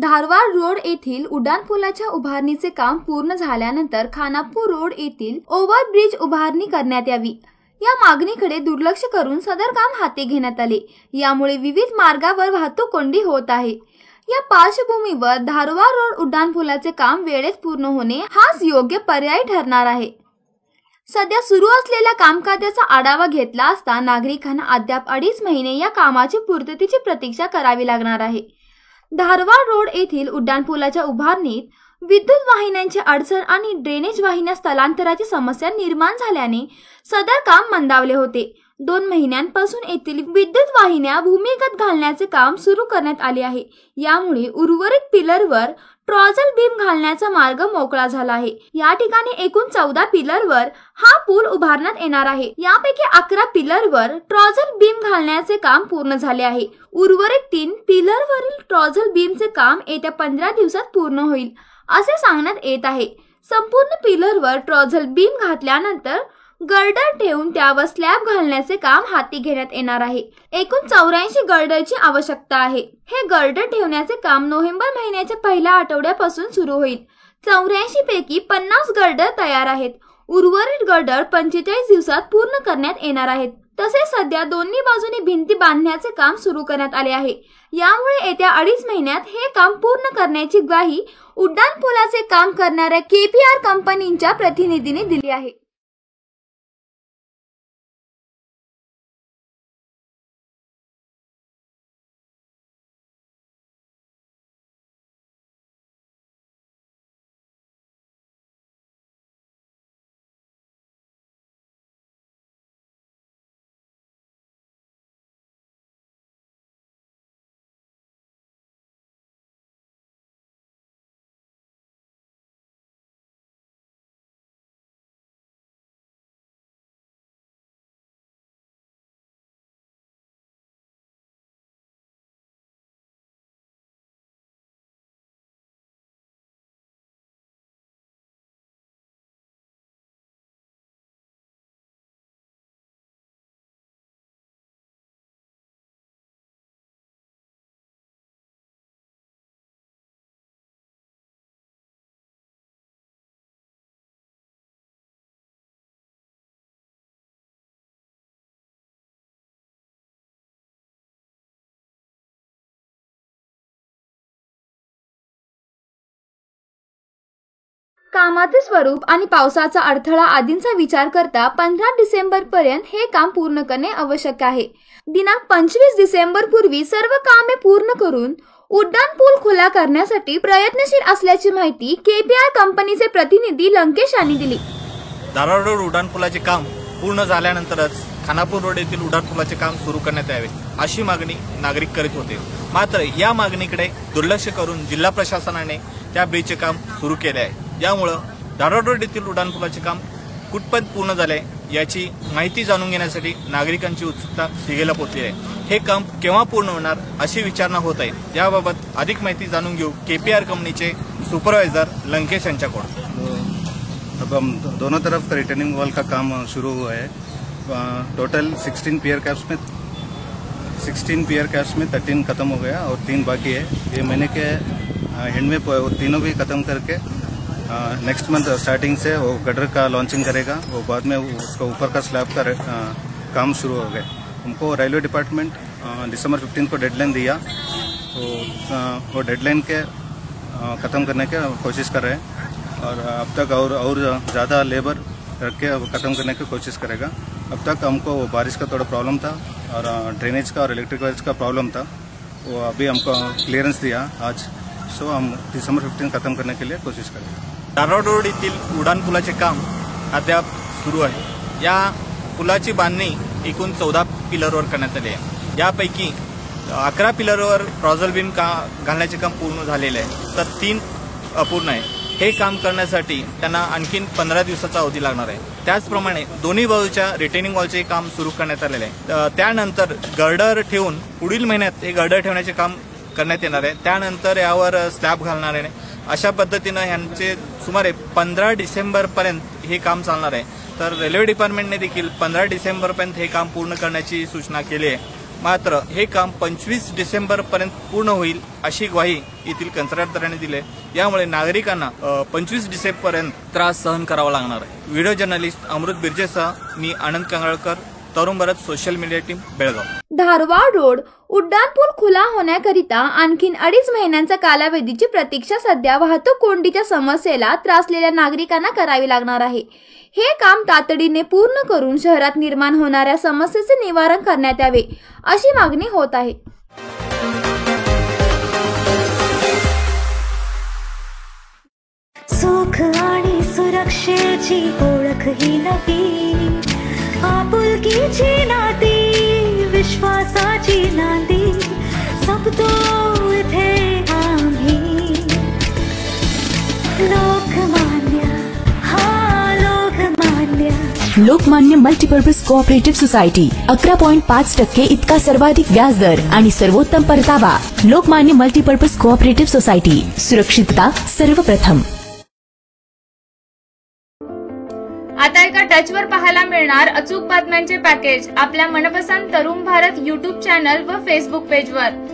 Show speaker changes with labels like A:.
A: Dharwad road येथील उड्डाणपुलाच्या उभारणीचे काम पूर्ण झाल्यानंतर खानापूर रोड येथील ओव्हरब्रिज उभारणी करण्यात यावी या मागणीकडे दुर्लक्ष करून सदर काम हाती घेण्यात आले। यामुळे विविध मार्गावर वाहतूक कोंडी होत आहे। या पार्श्वभूमीवर धारवाड रोड उड्डाणपुलाचे काम वेळेत पूर्ण होणे हाच योग्य पर्याय ठरणार आहे। सध्या सुरू असलेल्या कामकाजाचा आढावा घेतला असता नागरिकांना अद्याप 2.5 महिने या कामाची पूर्ततेची प्रतीक्षा करावी लागणार आहे। धारवाड रोड येथील उड्डाणपुलाच्या उभारणीत विद्युत वाहिन्यांची अडचण आणि ड्रेनेज वाहिन्या स्थलांतराची समस्या निर्माण झाल्याने सदर काम मंदावले होते। 2 महिन्यांपासून येथील विद्युत वाहिन्या भूमिगत घालण्याचे काम सुरू करण्यात आले आहे। यामुळे उर्वरित पिलरवर ट्रॉझल बीम घालण्याचा मार्ग मोकळा झाला आहे। या ठिकाणी एकूण 14 पिलरवर हा पूल उभारण्यात येणार आहे। यापैकी 11 पिलरवर ट्रॉझल बीम घालण्याचे काम पूर्ण झाले आहे। उर्वरित 3 पिलरवरील ट्रॉझल बीमचे काम येत्या 15 दिवसात पूर्ण होईल असे सांगण्यात येत आहे। संपूर्ण पिलरवर ट्रॉझल बीम घातल्यानंतर गर्डर ठेवून त्यावर स्लॅब घालण्याचे काम हाती घेण्यात येणार आहे। एकूण 84 गर्डरची आवश्यकता आहे। हे गर्डर ठेवण्याचे काम नोव्हेंबर महिन्याच्या पहिल्या आठवड्यापासून सुरू होईल। 84 पैकी 50 गर्डर तयार आहेत। उर्वरित गर्डर 45 दिवसात पूर्ण करण्यात येणार आहेत। तसेच सध्या दोन्ही बाजूने भिंती बांधण्याचे काम सुरू करण्यात आले आहे। यामुळे येत्या 2.5 महिन्यात हे काम पूर्ण करण्याची ग्वाही उड्डाणपुलाचे काम करणाऱ्या केपीआर कंपनीच्या प्रतिनिधींनी दिली आहे। कामाचे स्वरूप आणि पावसाचा अडथळा आदींचा विचार करता 15 डिसेंबर पर्यंत हे काम पूर्ण करणे आवश्यक आहे। दिनांक 25 डिसेंबर पूर्वी सर्व कामे पूर्ण करून उड्डाणपूल खुला करण्यासाठी प्रयत्नशील असल्याची माहिती केपीआर कंपनीचे प्रतिनिधी लंकेश यांनी दिली।
B: धारवाड रोड उड्डाणपुलाचे काम पूर्ण झाल्यानंतरच खानापूर रोड येथील उड्डाणपुलाचे काम सुरू करण्यात यावे अशी मागणी नागरिक करीत होते। मात्र या मागणीकडे दुर्लक्ष करून जिल्हा प्रशासनाने त्या ब्रिजचे काम सुरू केले आहे। यामुळे धारवाड रोड येथील उड्डाणपुलाचे काम कुठपर्यंत पूर्ण झाले याची माहिती जाणून घेण्यासाठी नागरिकांची उत्सुकता शिगेला पोहोचली आहे। हे काम केव्हा पूर्ण होणार अशी विचारणा होत आहे। याबाबत अधिक माहिती जाणून घेऊ केपीआर कंपनीचे सुपरवायझर लंकेश यांच्याकडून।
C: अब हम दोनों तरफ रिटर्निंग वॉल का काम शुरू हुआ है। टोटल 16 पियर कैप्स में 13 खत्म हो गया और 3 बाकी है। ये महीने के एंड में वो तीनों भी खत्म करके नेक्स्ट मंथ स्टार्टिंग से वो गटर का लॉन्चिंग करेगा। वो बाद में उसका ऊपर का स्लैब का काम शुरू हो गया। हमको रेलवे डिपार्टमेंट दिसंबर 15 को डेडलाइन दिया, तो वो डेडलाइन के ख़त्म करने की कोशिश कर रहे हैं और अब तक और ज़्यादा लेबर रख के ख़त्म करने की कोशिश करेगा। अब तक हमको वो बारिश का थोड़ा प्रॉब्लम था और ड्रेनेज का और इलेक्ट्रिक वायर्स का प्रॉब्लम था। वो अभी हमको क्लियरेंस दिया आज, सो हम दिसंबर 15 खत्म करने के लिए कोशिश करेंगे।
B: धारवाड रोड येथील उड्डाणपुलाचे काम अद्याप सुरू आहे। या पुलाची बांधणी एकूण 14 पिलरवर करण्यात आली आहे। यापैकी 11 पिलरवर ट्रॉझल बीम घालण्याचे काम पूर्ण झालेले आहे, तर 3 अपूर्ण आहे। हे काम करण्यासाठी त्यांना आणखीन 15 दिवसाचा अवधी लागणार आहे। त्याचप्रमाणे दोन्ही बाजूच्या रिटेनिंग वॉलचे काम सुरू करण्यात आलेले आहे। त्यानंतर गर्डर ठेवून पुढील महिन्यात हे गर्डर ठेवण्याचे काम करण्यात येणार आहे। त्यानंतर यावर स्लॅब घालणार आहे। अशा पद्धतीने यांचे सुमारे 15 डिसेंबर पर्यंत हे काम चालणार आहे। तर रेल्वे डिपार्टमेंटने देखील 15 डिसेंबर पर्यंत हे काम पूर्ण करण्याची सूचना केली आहे। मात्र हे काम 25 डिसेंबर पर्यंत पूर्ण होईल अशी ग्वाही येथील कंत्राटदाराने दिली. यामुळे नागरिकांना 25 डिसेंबर पर्यंत त्रास सहन करावा लागणार आहे. व्हिडिओ जर्नलिस्ट अमृत बिर्जेसह मी आनंद कंगळकर, Tarun Bharat social media team, Belgaum.
A: Dharwad road उड्डाणपूल खुला होण्याकरिता आणखीन 2.5 महिन्यांचा कालावधीची प्रतीक्षा सध्या वाहतूक कोंडीच्या समस्येला त्रासलेल्या नागरिकांना करावी लागणार आहे. हे काम तातडीने पूर्ण करून शहरात निर्माण होणाऱ्या समस्येचे निवारण करण्यात यावे अशी मागणी होत आहे.
D: सुख आणि सुरक्षेची ओळख ही नवी, आपुलकीची नाती, विश्वासाची नाती, जपतो इथे आम्ही. लोकमान्य, हा Lokmanya.
E: Lokmanya multipurpose cooperative society 11.5% इतका सर्वाधिक व्याजदर आणि सर्वोत्तम परतावा. लोकमान्य मल्टीपर्पज कोऑपरेटिव्ह सोसायटी, सुरक्षितता सर्वप्रथम.
A: आता एका टचवर पाहायला मिळणार अचूक बातम्यांचे पॅकेज आपल्या मनपसंत तरुण भारत YouTube चॅनल व फेसबुक पेजवर.